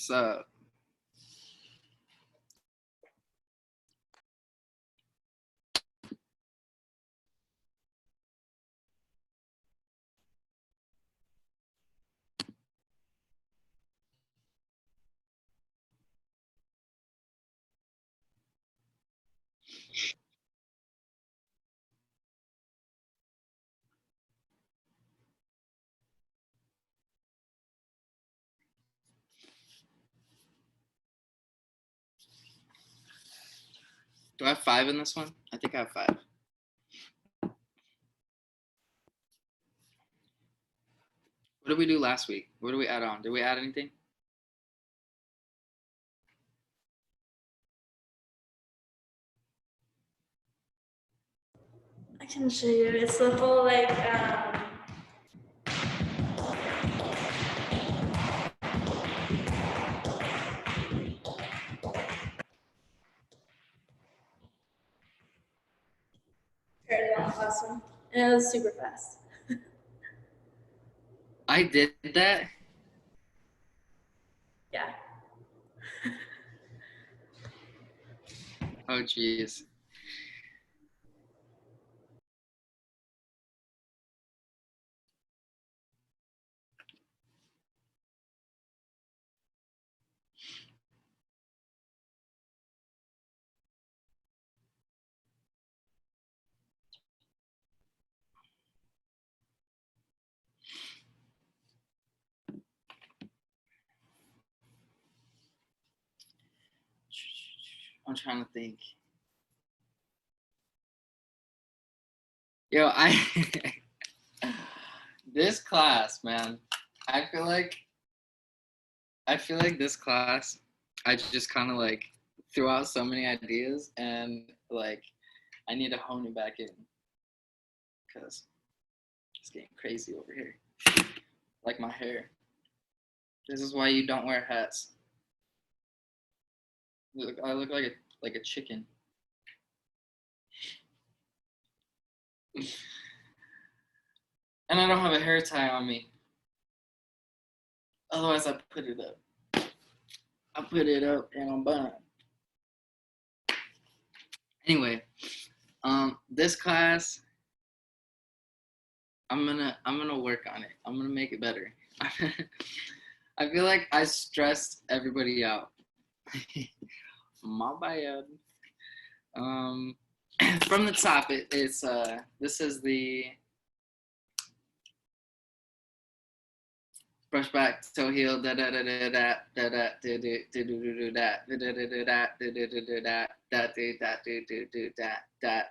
What's up? Do I have 5 in this one? I think I have 5. What did we do last week? What did we add on? Did we add anything? I can show you. It's the whole like parallel classroom. And it was super fast. I did that. Yeah. Oh, geez. I'm trying to think. Yo, this class, man, I feel like this class, I just kind of like threw out so many ideas and like I need to hone it back in because it's getting crazy over here. Like my hair. This is why you don't wear hats. I look like a chicken. And I don't have a hair tie on me. Otherwise, I put it up. I put it up and I'm bun. Anyway, this class, I'm gonna work on it. I'm gonna make it better. I feel like I stressed everybody out. My bad. From the top, it's this is the brush back, toe heel, da da da da da da da do do do do do da da da da da do do do do da da do da do do do da da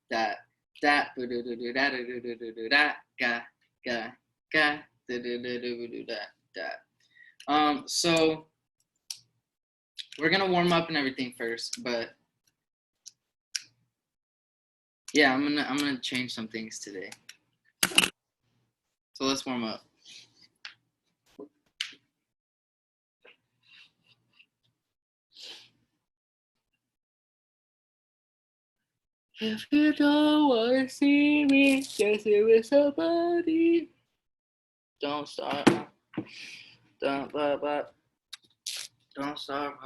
da da do do do do da do do do do da ga ga ga do do do do do da da. So we're gonna warm up and everything first, but yeah, I'm gonna change some things today. So let's warm up. If you don't wanna see me dancing with somebody, don't start. Don't start.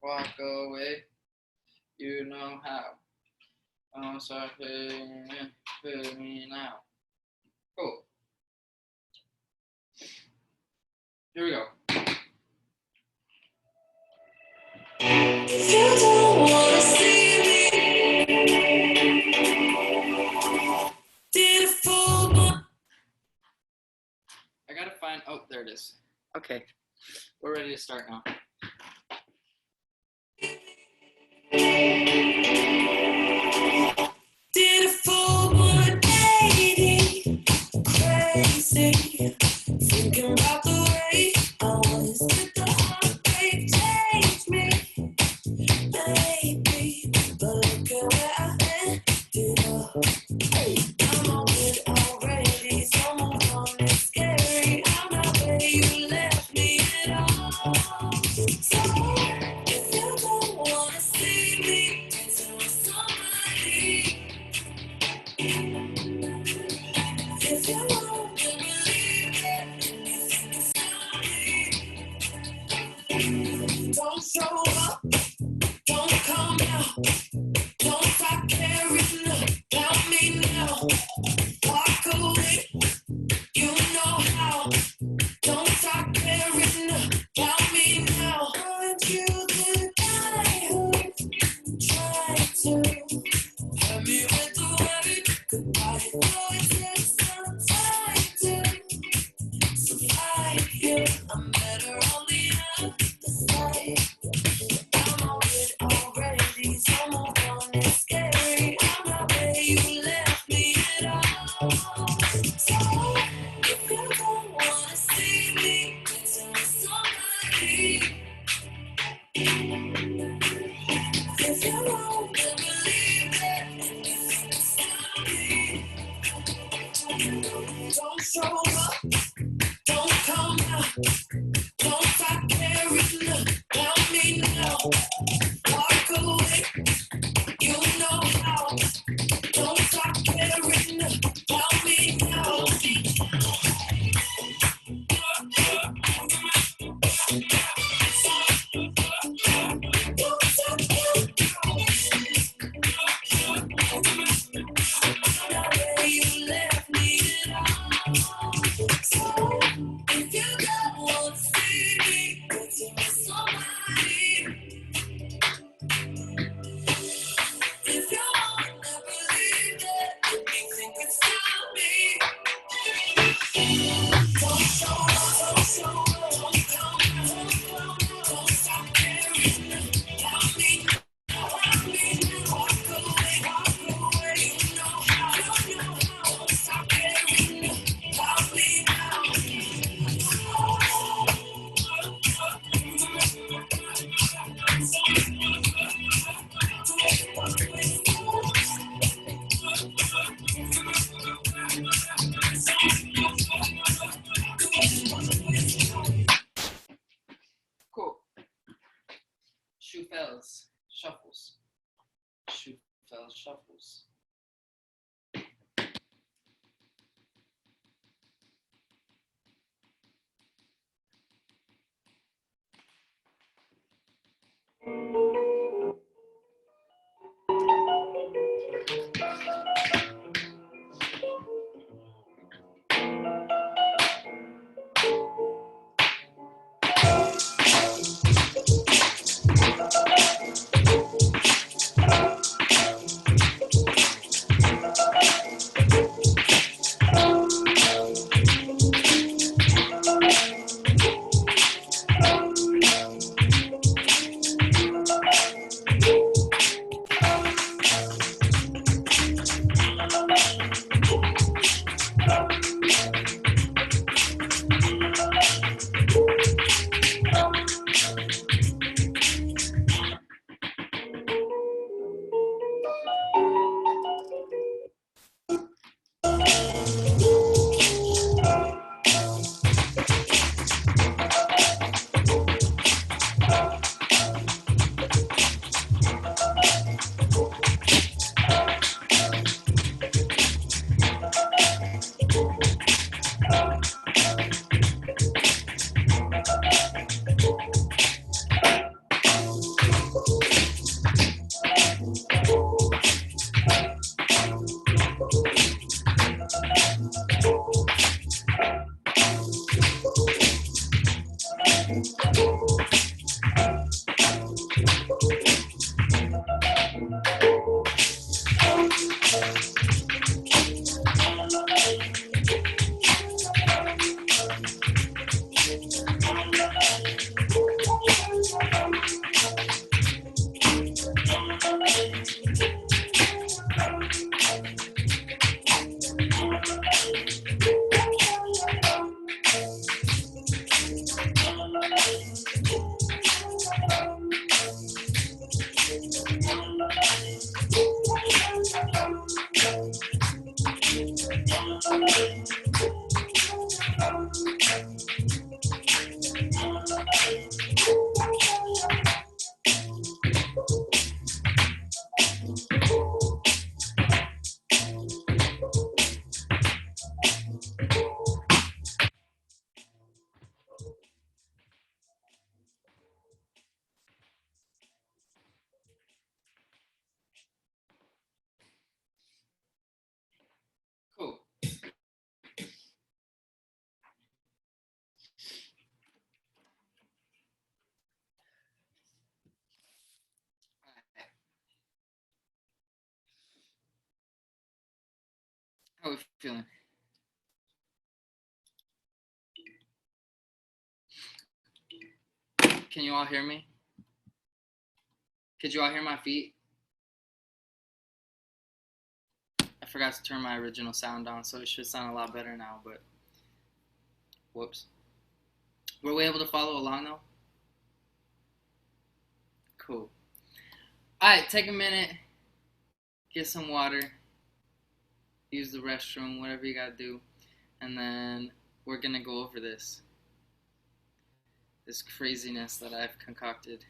Walk away. You know how. Don't start putting me now. Cool. Here we go. If you don't wanna see me, did it fall? I gotta find. Oh, there it is. Okay, we're ready to start now. Did it fall 180? Crazy. Thinking about the way I was. Did the heartbreak change me? Maybe, but look at where I ended up. I'm on it already, so move on, it's scary. I'm not where you left me at all. So, if you don't wanna see me dancing with somebody, if you won't believe it, and you think it's Cool. Shufel's shuffles. Shufel's shuffles. Cool. we feeling? Can you all hear me? Could you all hear my feet? I forgot to turn my original sound on, so it should sound a lot better now, but whoops. Were we able to follow along though? Cool. Alright, take a minute, get some water, use the restroom, whatever you gotta do, and then we're gonna go over this craziness that I've concocted.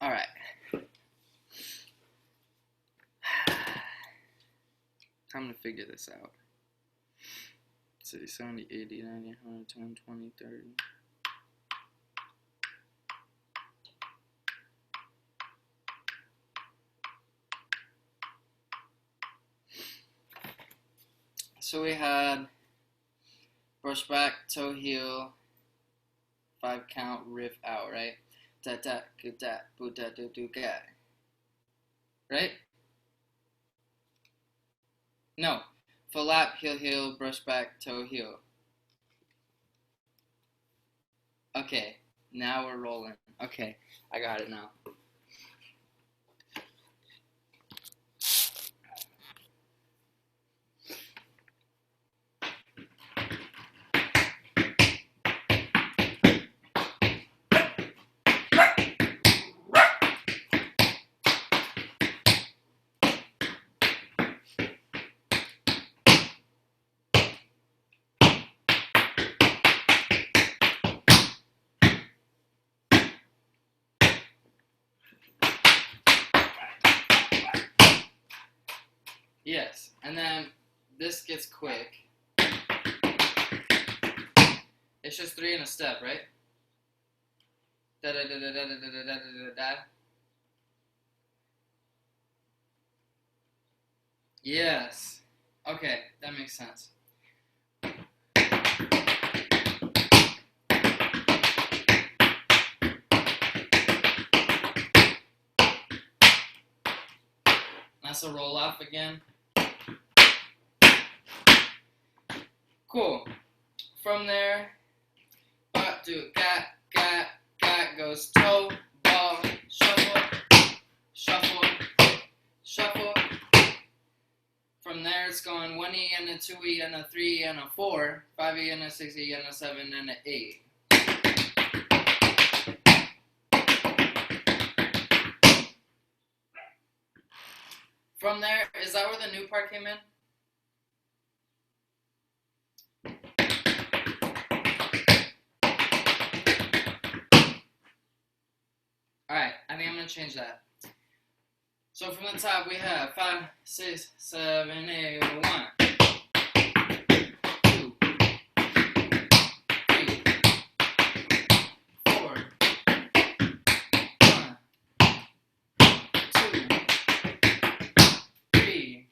All right. Time to figure this out. 60, 70, 80, 90, 100, 10, 20, 30. So we had brush back, toe heel, 5 count, riff out, right? Da da ga da boo da do do ga. Right? No. Full lap, heel heel, brush back, toe heel. Okay, now we're rolling. Okay, I got it now. Yes, and then this gets quick. It's just 3 in a step, right? Da da da da da da da da da da. Yes. Okay, that makes sense. That's a roll off again. Cool. From there, butt to gat goes toe, ball, shuffle, shuffle, shuffle. From there, it's going 1E and a 2E and a 3E and a 4, 5E and a 6E and a 7 and a 8. From there, is that where the new part came in? Alright, I think I'm going to change that. So from the top we have 5, 6, 7, 8, 1, 2, 3, 4, 1, 2, 3,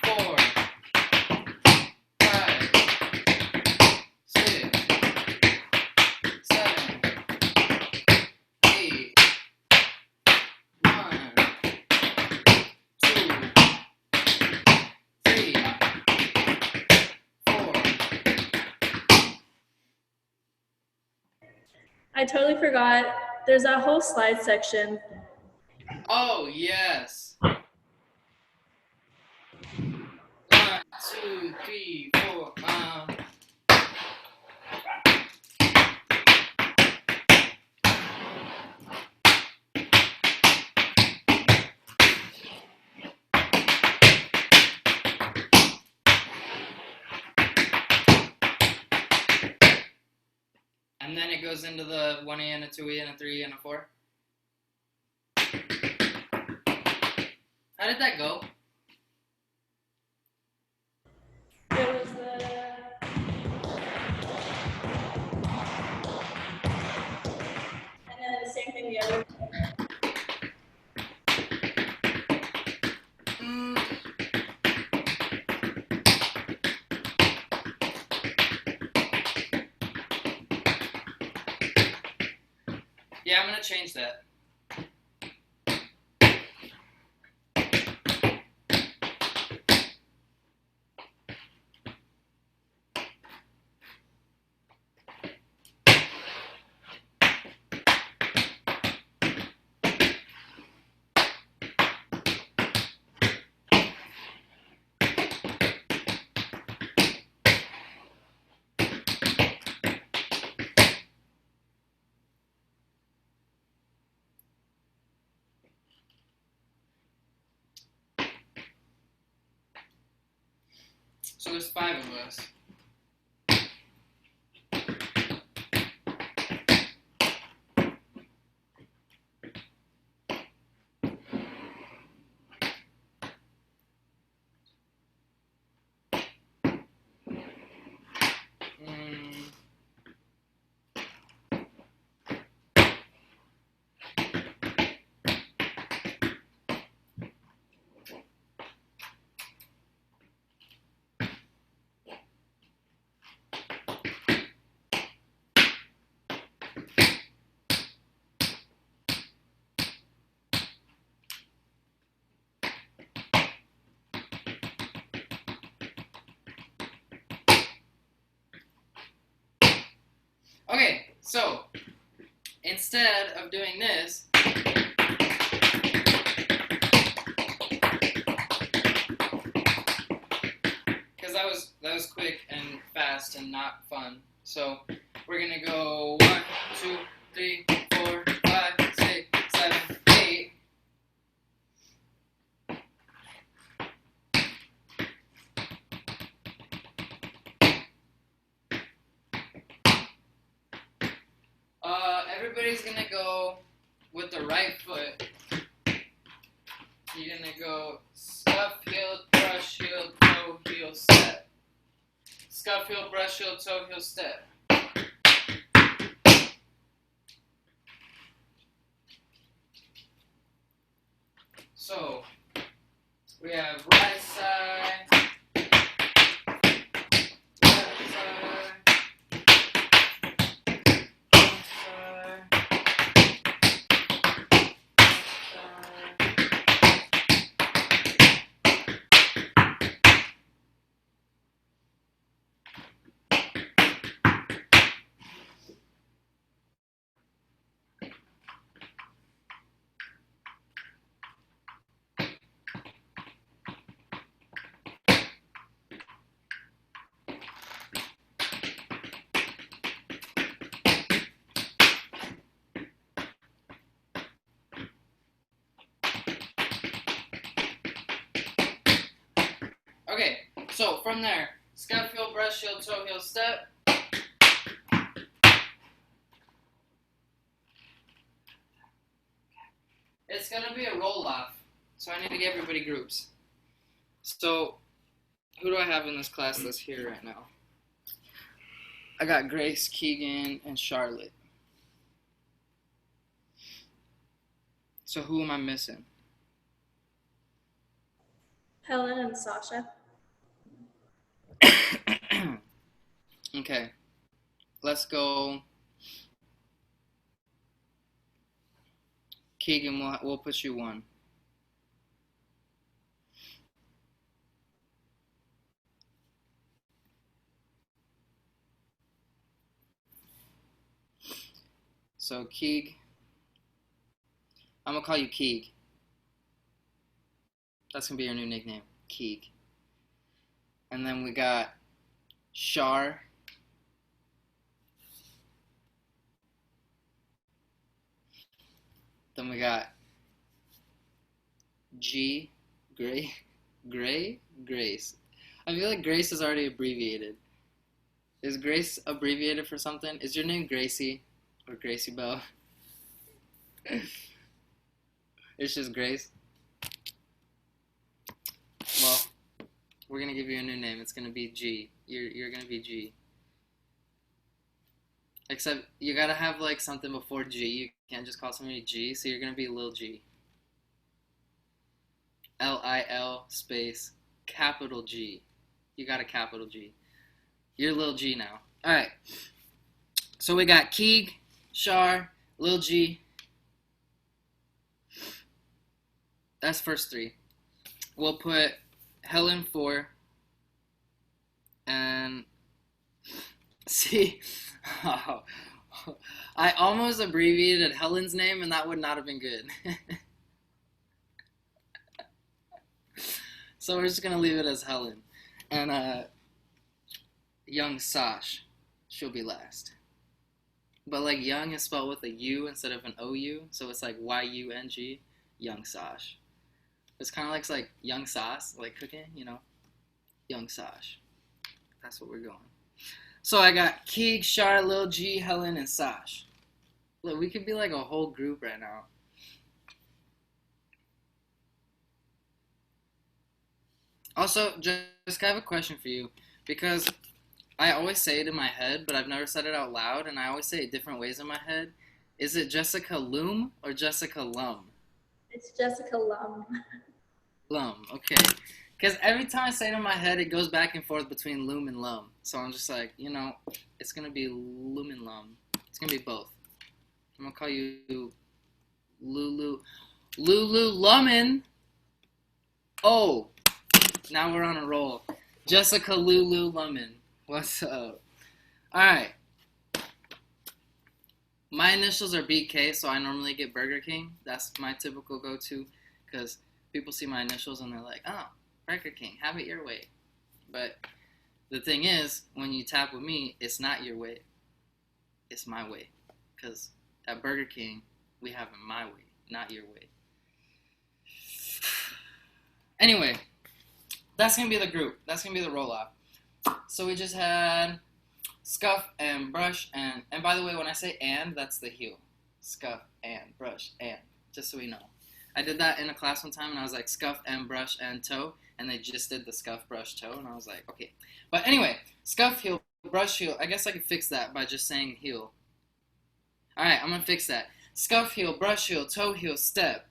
4, 5, 6, 7, 8, 1, 2, 3, 4. I totally forgot. There's that whole slide section. Oh, yes. 1, 2, 3, 4. And then it goes into the 1E and a 2E and a 3 and a 4. How did that go? It was the. And then the same thing the other. Yeah, I'm gonna change that. So there's 5 of us. Okay, so instead of doing this, because that was quick and fast and not fun. So we're gonna go 1, 2, 3, 4, 5, 6, 7, 8. Everybody's gonna go with the right foot. You're gonna go scuff, heel, brush, heel, toe, heel, step. Scuff, heel, brush, heel, toe, heel, step. So we have right side, left side, left side, Okay, so from there, scuff, heel, brush, heel, toe, heel, step. It's gonna be a roll roll off. So I need to give everybody groups. So who do I have in this class that's here right now? I got Grace, Keegan, and Charlotte. So who am I missing? Helen and Sasha. Okay. Let's go. Keegan, we'll put you 1. So Keeg, I'm gonna call you Keeg. That's gonna be your new nickname, Keeg. And then we got Shar. Then we got G, Grace. I feel like Grace is already abbreviated. Is Grace abbreviated for something? Is your name Gracie or Gracie Bell? It's just Grace. Well, we're gonna give you a new name. It's gonna be G. You're gonna be G. Except you gotta have like something before G. You can't just call somebody G. So you're gonna be Lil G. Lil space capital G. You got a capital G. You're Lil G now. All right. So we got Keeg, Shar, Lil G. That's first 3. We'll put Helen 4. And see, oh, I almost abbreviated Helen's name, and that would not have been good. So we're just gonna leave it as Helen, and young Sash, she'll be last. But like young is spelled with a U instead of an OU, so it's like YUNG, young Sash. It's kind of like young sauce, like cooking, you know, young Sash. That's what we're going. So I got Keeg, Shar, Lil G, Helen, and Sash. Look, we could be like a whole group right now. Also, just I have a question for you, because I always say it in my head, but I've never said it out loud, and I always say it different ways in my head. Is it Jessica Loom or Jessica Lum? It's Jessica Lum. Lum, okay. Because every time I say it in my head, it goes back and forth between Loom and Lum. So I'm just like, you know, it's going to be Loom and Lum. It's going to be both. I'm going to call you Lululemon. Oh, now we're on a roll. Jessica Lululemon. What's up? Alright. My initials are BK, so I normally get Burger King. That's my typical go-to, because people see my initials and they're like, oh, Burger King, have it your way. But the thing is, when you tap with me, it's not your way. It's my way. Because at Burger King, we have it my way, not your way. Anyway, that's going to be the group. That's going to be the roll-off. So we just had scuff and brush and by the way, when I say and, that's the heel. Scuff and brush and, just so we know. I did that in a class one time and I was like scuff and brush and toe, and they just did the scuff, brush, toe, and I was like, okay. But anyway, scuff, heel, brush, heel. I guess I could fix that by just saying heel. Alright, I'm going to fix that. Scuff, heel, brush, heel, toe, heel, step.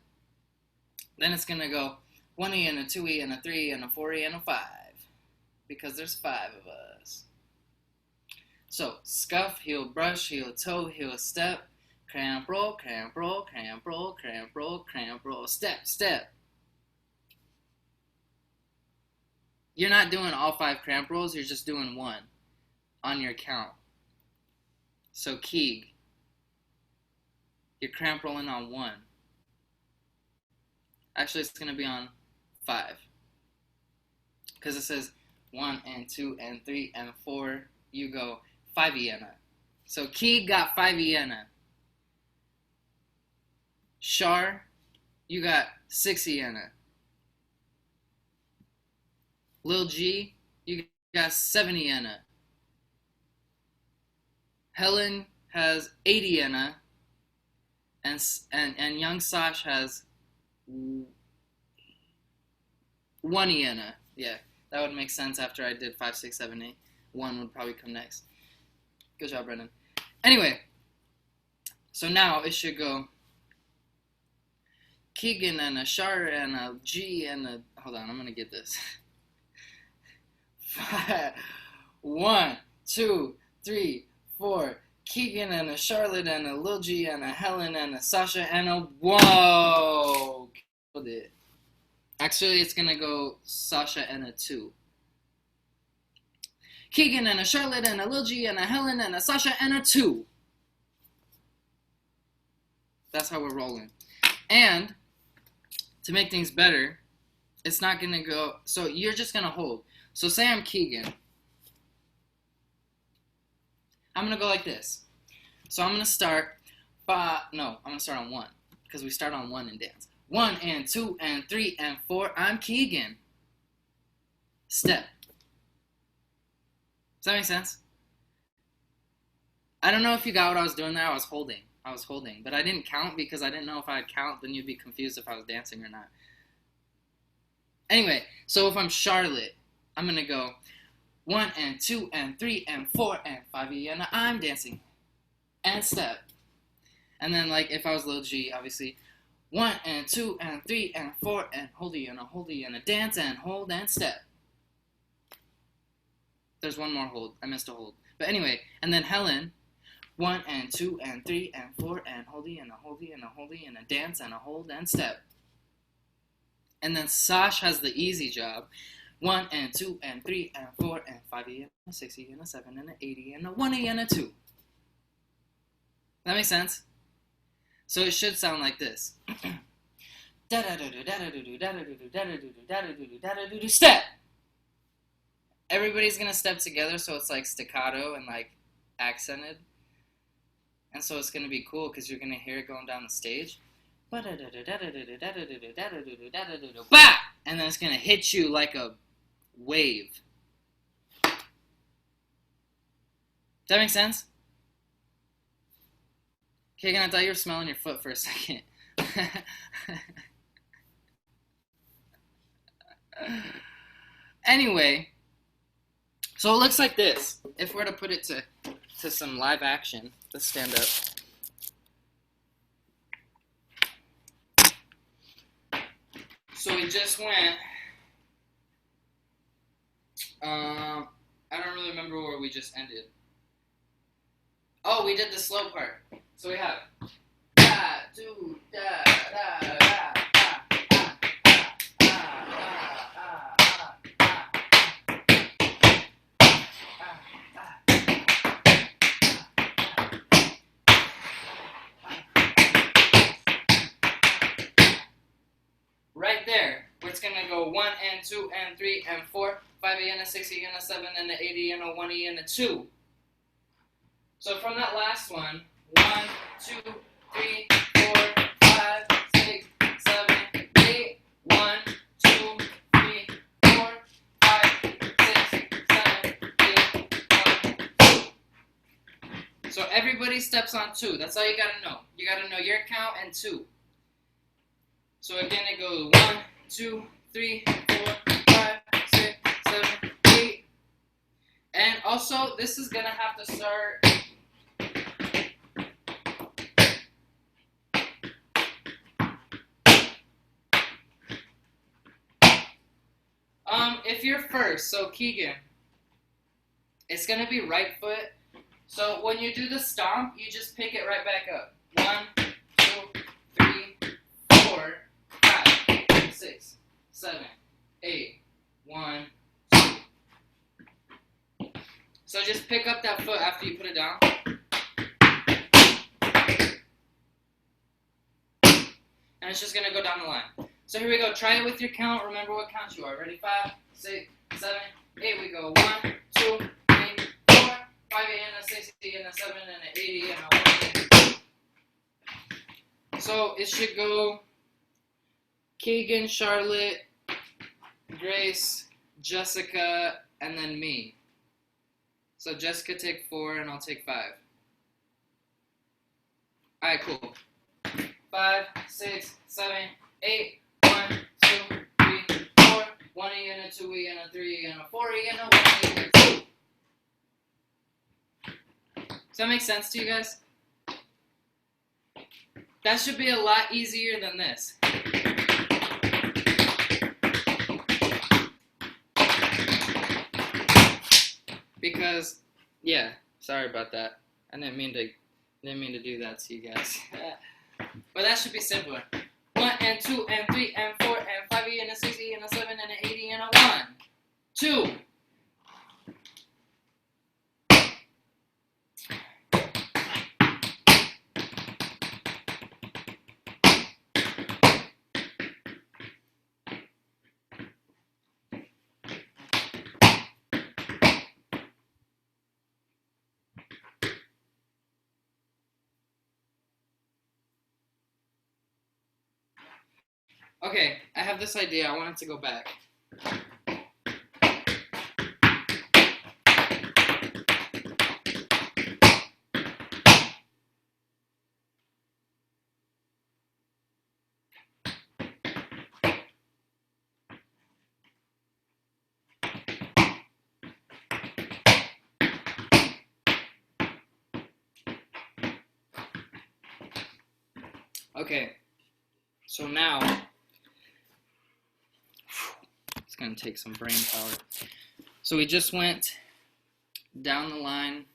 Then it's going to go 1E and a 2E and a 3 and a 4E and a 5. Because there's 5 of us. So, scuff, heel, brush, heel, toe, heel, step, cramp, roll, cramp, roll, cramp, roll, cramp, roll, cramp, roll, step, step. You're not doing all 5 cramp rolls, you're just doing 1 on your count. So, Keeg, you're cramp rolling on 1. Actually, it's going to be on 5. Because it says 1 and 2 and 3 and 4, you go 5 iena. So Keeg got 5 iena. Shar, you got 6 iena. Lil G, you got 7 iena. Helen has 8 iena. And young Sash has 1 Iena. Yeah, that would make sense after I did 5, 6, 7, 8. 1 would probably come next. Good job, Brendan. Anyway, so now it should go Keegan and a Shar and a G and a... Hold on, I'm going to get this. 1, 2, 3, 4. Keegan and a Charlotte and a Lil G and a Helen and a Sasha and a... Whoa! Killed it. Actually, it's going to go Sasha and a 2. Keegan and a Charlotte and a Lil G and a Helen and a Sasha and a 2. That's how we're rolling. And to make things better, it's not going to go... So you're just going to hold. So say I'm Keegan. I'm going to go like this. So I'm going to start... I'm going to start on 1. Because we start on 1 in dance. 1 and 2 and 3 and 4. I'm Keegan. Step. Does that make sense? I don't know if you got what I was doing there. I was holding. But I didn't count because I didn't know if I'd count. Then you'd be confused if I was dancing or not. Anyway, so if I'm Charlotte, I'm going to go 1 and 2 and 3 and 4 and 5 and I'm dancing. And step. And then like if I was Lil G, obviously 1 and 2 and 3 and 4 and holdie and a dance and hold and step. There's one more hold. I missed a hold. But anyway, and then Helen, 1 and 2 and 3 and 4 and holdie and a dance and a hold and step. And then Sash has the easy job. 1 and 2 and 3 and 4 and 5 and a 6 and a 7 and a 8 and a 1 and a 2. That makes sense? So it should sound like this. Step! Everybody's gonna step together so it's like staccato and like accented. And so it's gonna be cool because you're gonna hear it going down the stage. Bah! And then it's gonna hit you like a wave. Does that make sense? Keegan, I thought you were smelling your foot for a second. Anyway, so it looks like this. If we're to put it to some live action, let's stand up. So we just went, I don't really remember where we just ended. Oh, we did the slow part. So we have da, do, da, da, da, da, right there, where it's gonna go 1 and 2 and 3 and 4, 5 and a 6 and a 7 and a 8 and a 1 and a 2. So from that last one, 1, 2, 3, 4, 5, 6, 7, 8, 1, 2, 3, 4, 5, 6, 7, 8, 1, 2. So everybody steps on 2. That's all you gotta know. You gotta know your count and 2. So again, it goes 1, 2, 3, 4, 5, 6, 7, 8. And also, this is gonna have to start. If you're first, so Keegan, it's gonna be right foot. So when you do the stomp, you just pick it right back up. 1, 2, 3, 4, 5, 6, 7, 8, 1, 2. So just pick up that foot after you put it down. And it's just gonna go down the line. So here we go. Try it with your count. Remember what count you are. Ready? 5, 6, 7, 8. We go 1, 2, 3, 4, 5 and a 6 and a 7 and an 80 and a 1. So it should go Keegan, Charlotte, Grace, Jessica, and then me. So Jessica take 4 and I'll take 5. Alright, cool. 5, 6, 7, 8, 1, 2, 3, 4, 1 E and a 2 E and a 3 E and a 4 E and a 1 E and a 2. Does that make sense to you guys? That should be a lot easier than this. Because, yeah, sorry about that. I didn't mean to do that to you guys. But that should be simpler. 1 and 2 and 3 and 4 and 5 E and a 6 E and a 7 and an 8 E and a 1. 2. Okay, I have this idea. I want it to go back. Okay, so now it's gonna take some brain power. So we just went down the line.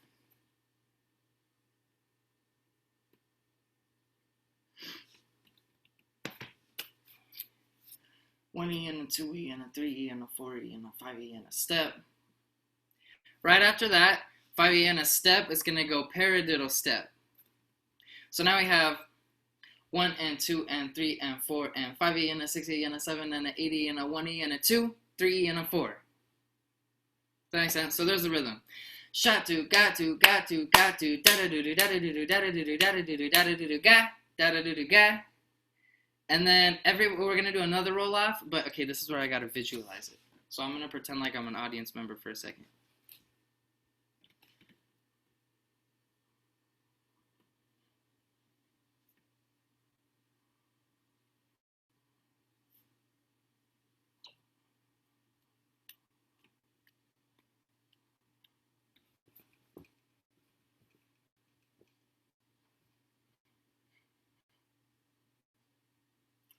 One E and a 2 E and a 3 E and a 4 E and a 5 E and a step. Right after that, 5 E and a step is gonna go paradiddle step. So now we have 1 and 2 and 3 and 4 and 5 E and a 6 E and a 7 and an 8 E and a 1 E and a 2, 3 E and a 4. Does that make sense? So there's the rhythm. Shot to, got to, got to, got to, da da do do da da do do da da do do da da do do da da do do ga, da da do do ga. And then we're gonna do another roll off, but okay, this is where I gotta visualize it. So I'm gonna pretend like I'm an audience member for a second.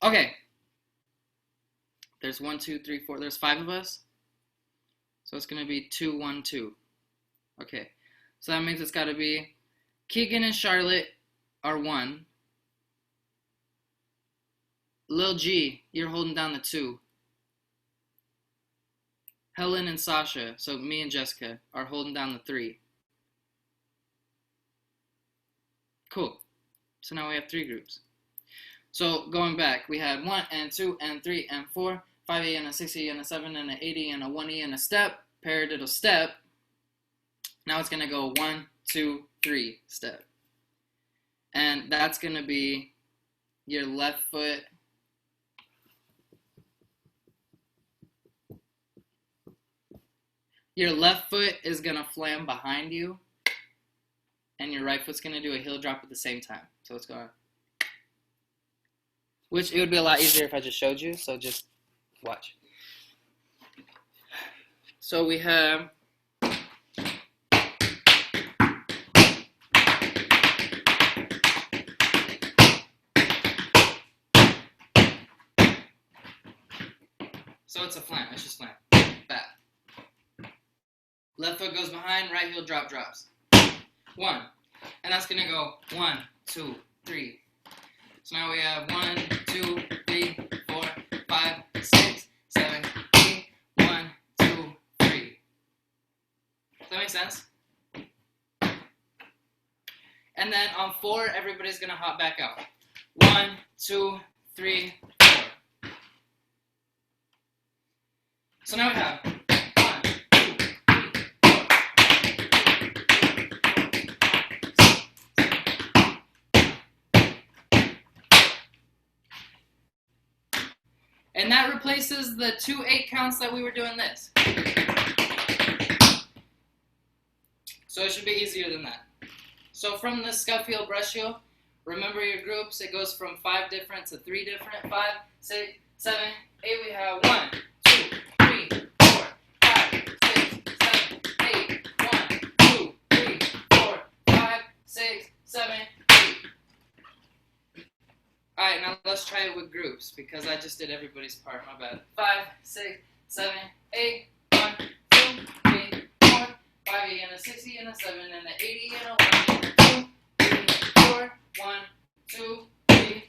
Okay. There's 1, 2, 3, 4. There's 5 of us. So it's going to be 2, 1, 2. Okay. So that means it's got to be Keegan and Charlotte are 1. Lil G, you're holding down the 2. Helen and Sasha, so me and Jessica, are holding down the 3. Cool. So now we have 3 groups. So going back, we had 1 and 2 and 3 and 4, 5 E and a 6 E and a 7 and an 8 E and a 1 E and a step, paradiddle step. Now it's going to go 1, 2, 3 step. And that's going to be your left foot. Your left foot is going to flam behind you. And your right foot's going to do a heel drop at the same time. So let's go. Which it would be a lot easier if I just showed you, so just watch. So we have so it's a flam, it's just flam. Back. Left foot goes behind, right heel drop drops. 1. And that's gonna go 1, 2, 3. So now we have 1, 2, 3, 4, 5, 6, 7, 8, 1, 2, 3. Does that make sense? And then on 4, everybody's going to hop back out. 1, 2, 3, 4. So now we have 1, 2, 3, 4. And that replaces the 2 8 counts that we were doing this. So it should be easier than that. So from the scuff heel, brush heel, Remember your groups, it goes from 5 different to 3 different. 5, 6, 7, 8. We have 1, 2, 3, 4, 5, 6, 7, 8. 1, 2, 3, 4, 5, 6, 7, 8. Alright, now let's try it with groups because I just did everybody's part, my bad. 5, 6, 7, 8. 1, 2, 3, 4, 5 and a 60 and a 7 and an 80 and a 1 and a 2, 3, 4. 1, 2, 3,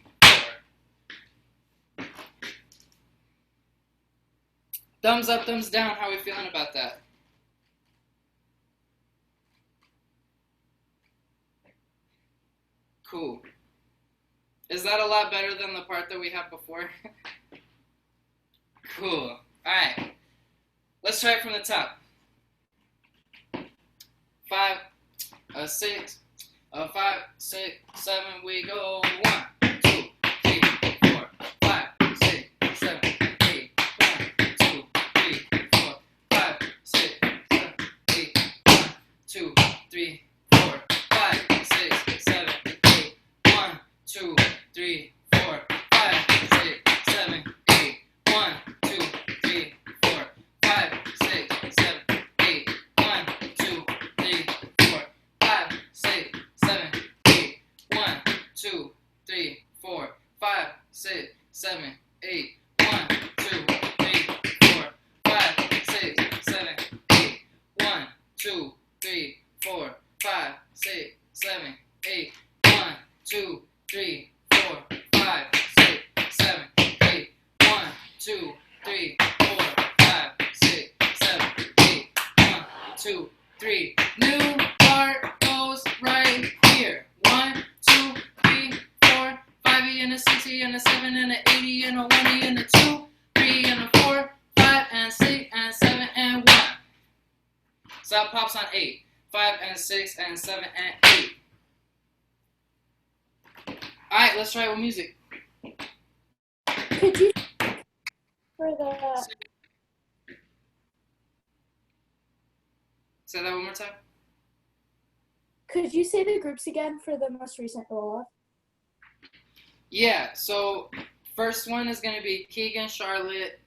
4. Thumbs up, thumbs down. How are we feeling about that? Cool. Is that a lot better than the part that we had before? Cool. Alright. Let's try it from the top. 5, 6, 5, 6, 7, we go. 1, 2, 3, 4, 5, 6, 7, 8. 1, 2, 3, 4, 5, 6, 7, 8. 1, 2, 3, 4, 5, 6, 7, 8. 1, 2, 3, 4, 5, 6, 7, 8. 1, 2, 3, 4, 5, 6, 7, 8. 1, 2, 3, 4, 5, 6, 7, 8. 1, 2, 3, 4, 5, 6, 7, 8. 1, 2, 3, 4, 5, 6, 7, 8. 1, 2, 3, 4, 5, 6, 7, 8. 1, 2, 3, 4, 5, 6, 7, 8. 1, 2, 3, 4, 5, 6, 7, 8. 1, 2, 3. New part goes right here. 1, 2, 3, 4, 5 and a 60 and a 7 and a 80 and a 1 and a 2, 3 and a 4, 5 and 6 and 7 and 1. So that pops on 8. 5 and 6 and 7 and 8. Alright, let's try it with music. Could you for the Say that one more time. could you say the groups again for the most recent roll-off? Yeah, so first one is going to be Keegan, Charlotte,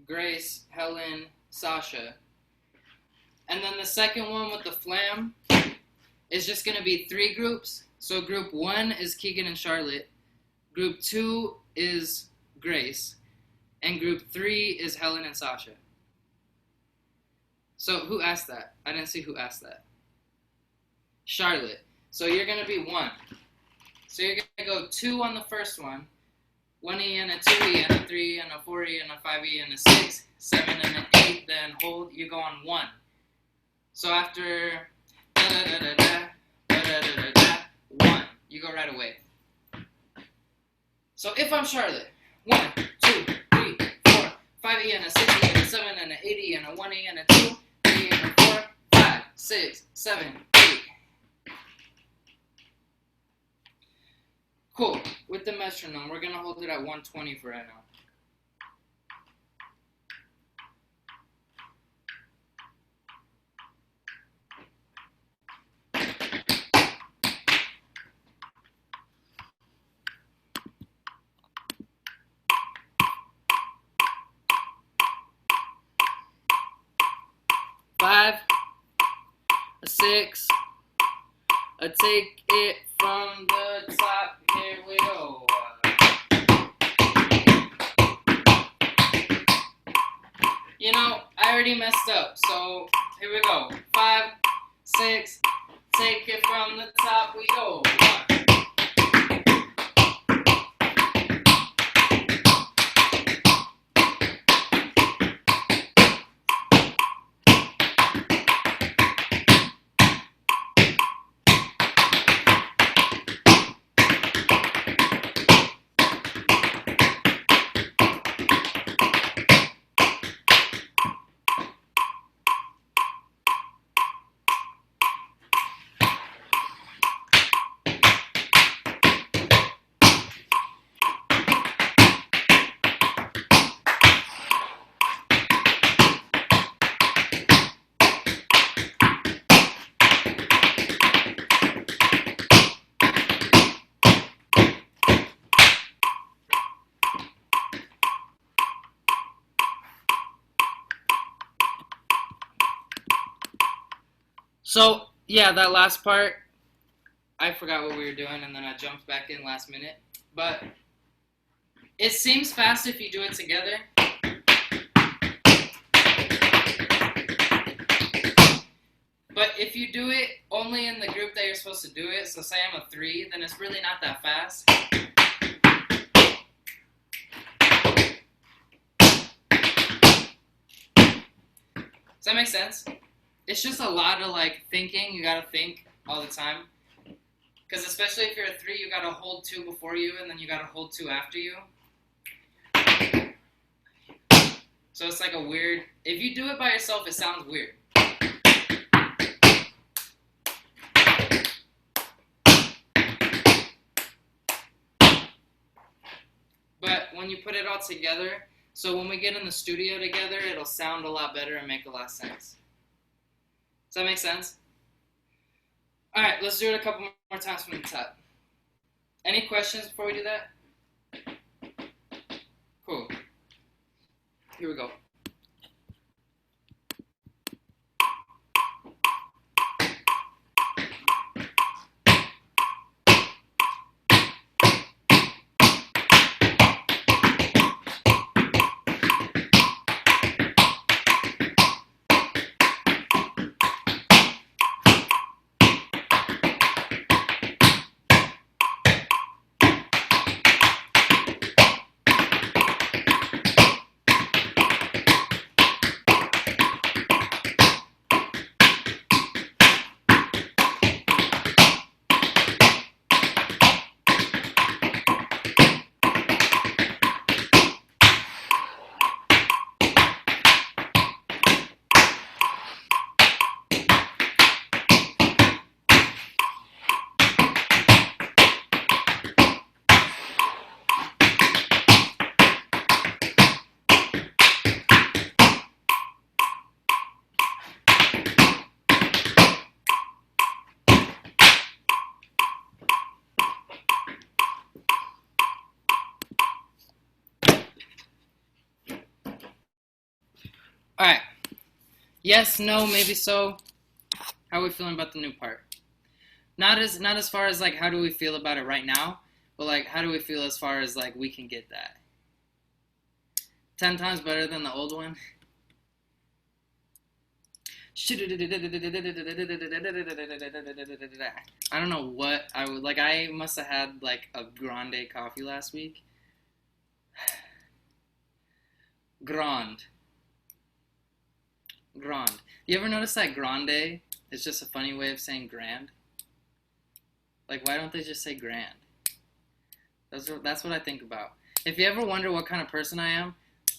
Grace, Helen, Sasha. And then the second one with the flam is just going to be 3 groups. So group 1 is Keegan and Charlotte. Group 2 is Grace. And group 3 is Helen and Sasha. So who asked that? I didn't see who asked that. Charlotte. So you're going to be 1. So you're going to go 2 on the first one. 1E and a 2E and a 3 and a 4E and a 5E and a 6, 7 and an 8, then hold, you go on 1. So after da-da-da-da-da, da-da-da-da-da, 1, you go right away. So if I'm Charlotte, 1, 2, 3, 4, 5E and a 6E and a 7 and an 8E and a 1E and a 2, 3 and a 4, 5, 6, 7, 8. Cool. With the metronome, we're going to hold it at 120 for right now. Five, a 6, a take it from the top, here we go. You know, I already messed up, so here we go. 5, 6, take it from the top, we go. 1. So, yeah, that last part, I forgot what we were doing, and then I jumped back in last minute. But it seems fast if you do it together. But if you do it only in the group that you're supposed to do it, so say I'm a 3, then it's really not that fast. Does that make sense? It's just a lot of like thinking. You gotta think all the time. Because especially if you're a 3, you gotta hold 2 before you, and then you gotta hold 2 after you. So it's like a weird. If you do it by yourself, it sounds weird. But when you put it all together, so when we get in the studio together, it'll sound a lot better and make a lot of sense. Does that make sense? All right, let's do it a couple more times from the top. Any questions before we do that? Cool. Here we go. All right. Yes, no, maybe so. How are we feeling about the new part? Not as far as like how do we feel about it right now, but like how do we feel as far as like we can get that 10 times better than the old one. I don't know what I would like. I must have had like a grande coffee last week. Grand. You ever notice that grande is just a funny way of saying grand? Like, why don't they just say grand? That's what I think about. If you ever wonder what kind of person I am,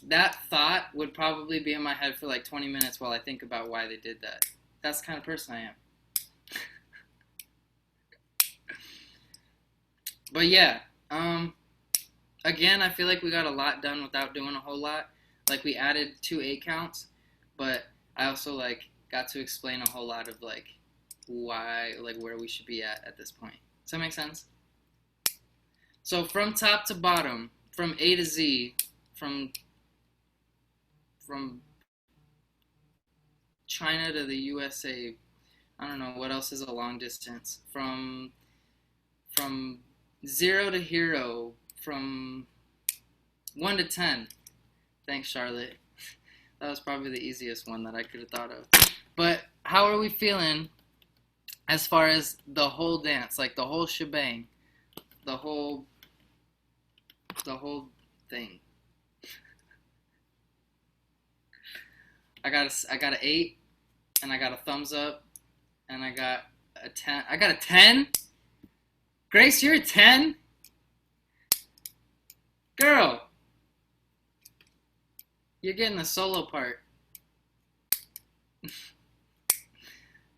that thought would probably be in my head for like 20 minutes while I think about why they did that. That's the kind of person I am. But yeah, again, I feel like we got a lot done without doing a whole lot. Like, we added 2 8 counts, but I also like got to explain a whole lot of like why, like where we should be at this point. Does that make sense? So from top to bottom, from A to Z, from China to the USA, I don't know what else is a long distance. From 0 to hero, from 1 to 10. Thanks, Charlotte. That was probably the easiest one that I could have thought of. But how are we feeling as far as the whole dance, like the whole shebang, the whole thing? I got an 8, and I got a thumbs up, and I got a 10. I got a 10? Grace, you're a 10? Girl, you're getting the solo part.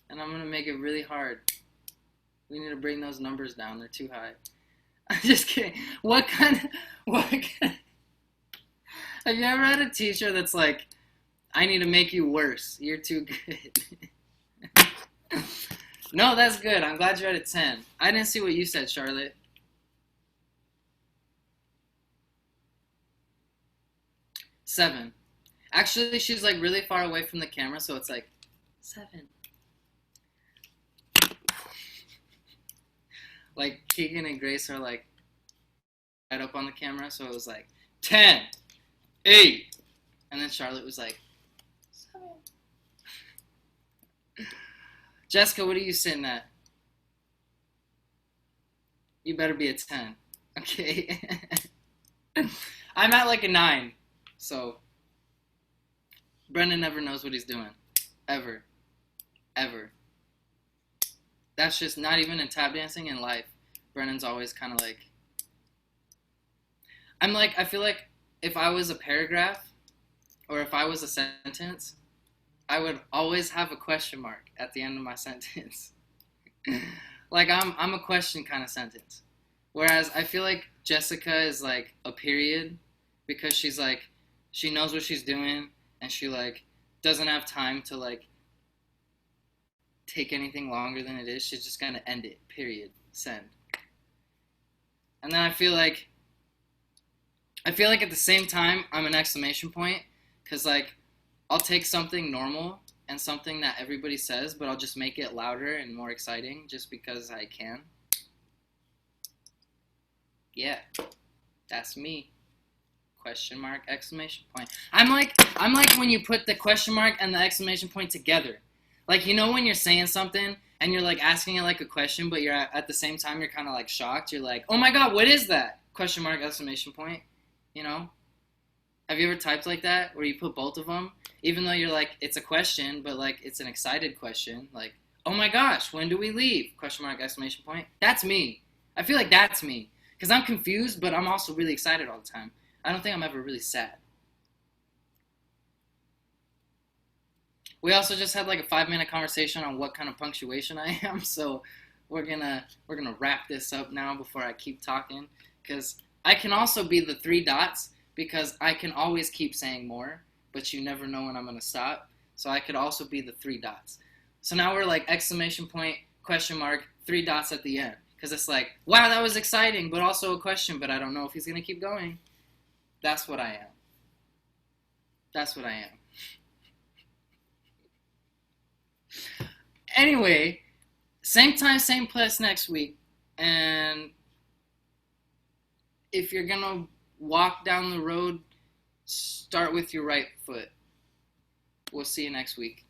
And I'm going to make it really hard. We need to bring those numbers down. They're too high. I'm just kidding. What kind have you ever had a teacher that's like, I need to make you worse. You're too good. No, that's good. I'm glad you're at a 10. I didn't see what you said, Charlotte. 7. Actually, she's like really far away from the camera, so it's like 7. like Keegan and Grace are like right up on the camera, so it was like 10, 8, and then Charlotte was like 7. Jessica, what are you sitting at? You better be a 10. Okay. I'm at like a 9, so Brendan never knows what he's doing. Ever. Ever. That's just not even in tap dancing, in life. Brendan's always kind of like... I feel like if I was a paragraph, or if I was a sentence, I would always have a question mark at the end of my sentence. Like, I'm a question kind of sentence. Whereas I feel like Jessica is like a period, because she's like, she knows what she's doing, and she like doesn't have time to like take anything longer than it is. She's just gonna end it, period, send. And then I feel like at the same time I'm an exclamation point, because like I'll take something normal and something that everybody says, but I'll just make it louder and more exciting just because I can. Yeah, that's me. Question mark, exclamation point. I'm like when you put the question mark and the exclamation point together. Like, you know when you're saying something and you're like asking it like a question, but you're at the same time you're kind of like shocked. You're like, oh my god, what is that? Question mark, exclamation point. You know? Have you ever typed like that, where you put both of them, even though you're like, it's a question, but like it's an excited question, like, oh my gosh, when do we leave? Question mark, exclamation point. That's me. I feel like that's me, because I'm confused, but I'm also really excited all the time. I don't think I'm ever really sad. We also just had like a 5-minute conversation on what kind of punctuation I am, so we're gonna wrap this up now before I keep talking, because I can also be the 3 dots, because I can always keep saying more, but you never know when I'm gonna stop. So I could also be the 3 dots. So now we're like exclamation point, question mark, 3 dots at the end, because it's like, wow, that was exciting, but also a question, but I don't know if he's gonna keep going. That's what I am. That's what I am. Anyway, same time, same place next week. And if you're gonna walk down the road, start with your right foot. We'll see you next week.